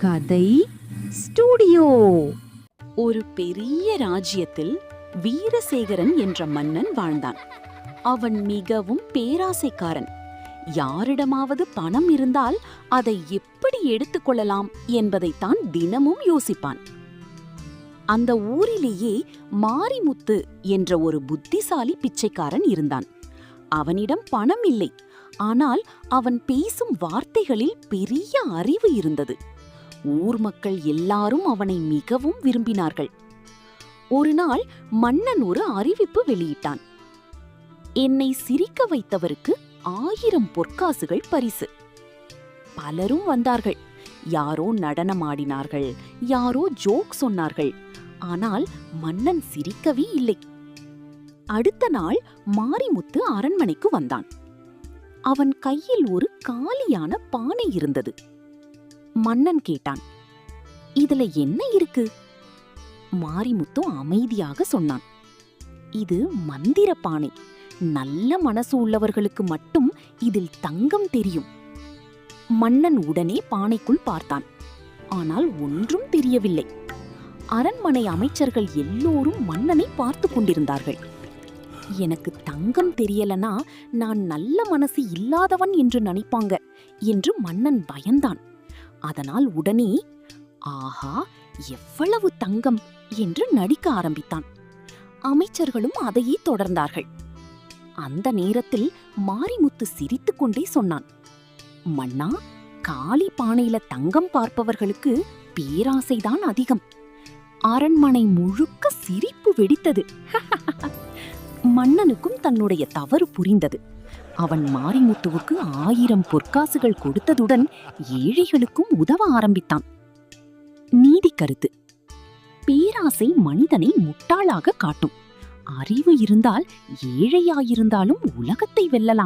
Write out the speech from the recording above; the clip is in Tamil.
கதை ஸ்டூடியோ. ஒரு பெரிய ராஜ்யத்தில் வீரசேகரன் என்ற மன்னன் வாழ்ந்தான். அவன் மிகவும் பேராசைக்காரன். யாரிடமாவது பணம் இருந்தால் அதை எப்படி எடுத்துக்கொள்ளலாம் என்பதைத்தான் தினமும் யோசிப்பான். அந்த ஊரிலேயே மாரிமுத்து என்ற ஒரு புத்திசாலி பிச்சைக்காரன் இருந்தான். அவனிடம் பணம் இல்லை, ஆனால் அவன் பேசும் வார்த்தைகளில் பெரிய அறிவு இருந்தது. ஊர் மக்கள் எல்லாரும் அவனை மிகவும் விரும்பினார்கள். ஒரு நாள் மன்னன் ஒரு அறிவிப்பு வெளியிட்டான். என்னை சிரிக்க வைத்தவருக்கு 1000 பொற்காசுகள் பரிசு. பலரும் வந்தார்கள். யாரோ நடனமாடினார்கள், யாரோ ஜோக் சொன்னார்கள். ஆனால் மன்னன் சிரிக்கவே இல்லை. அடுத்த நாள் மாரிமுத்து அரண்மனைக்கு வந்தான். அவன் கையில் ஒரு காலியான பானை இருந்தது. மன்னன் கேட்டான், இதுல என்ன இருக்கு? மாரிமுத்து அமைதியாக சொன்னான், இது மந்திர பானை. நல்ல மனசு உள்ளவர்களுக்கு மட்டும் இதில் தங்கம் தெரியும். மன்னன் உடனே பானைக்குள் பார்த்தான். ஆனால் ஒன்றும் தெரியவில்லை. அரண்மனை அமைச்சர்கள் எல்லோரும் மன்னனை பார்த்து கொண்டிருந்தார்கள். எனக்கு தங்கம் தெரியலனா நான் நல்ல மனசு இல்லாதவன் என்று நினைப்பாங்க என்று மன்னன் பயந்தான். அதனால் உடனே, ஆஹா, எவ்வளவு தங்கம் என்று நடிக்க ஆரம்பித்தான். அமைச்சர்களும் அதையே தொடர்ந்தார்கள். அந்த நேரத்தில் மாரிமுத்து சிரித்துக் கொண்டே சொன்னான், மன்னா, காலி பானையில தங்கம் பார்ப்பவர்களுக்கு பேராசைதான் அதிகம். அரண்மனை முழுக்க சிரிப்பு வெடித்தது. மன்னனுக்கும் தன்னுடைய தவறு புரிந்தது. அவன் மாரிமுத்துவுக்கு 1000 பொற்காசுகள் கொடுத்ததுடன் ஏழைகளுக்கும் உதவ ஆரம்பித்தான். நீதி கருத்து: பேராசை மனிதனை முட்டாளாக காட்டும். அறிவு இருந்தால் ஏழையாயிருந்தாலும் உலகத்தை வெல்லலாம்.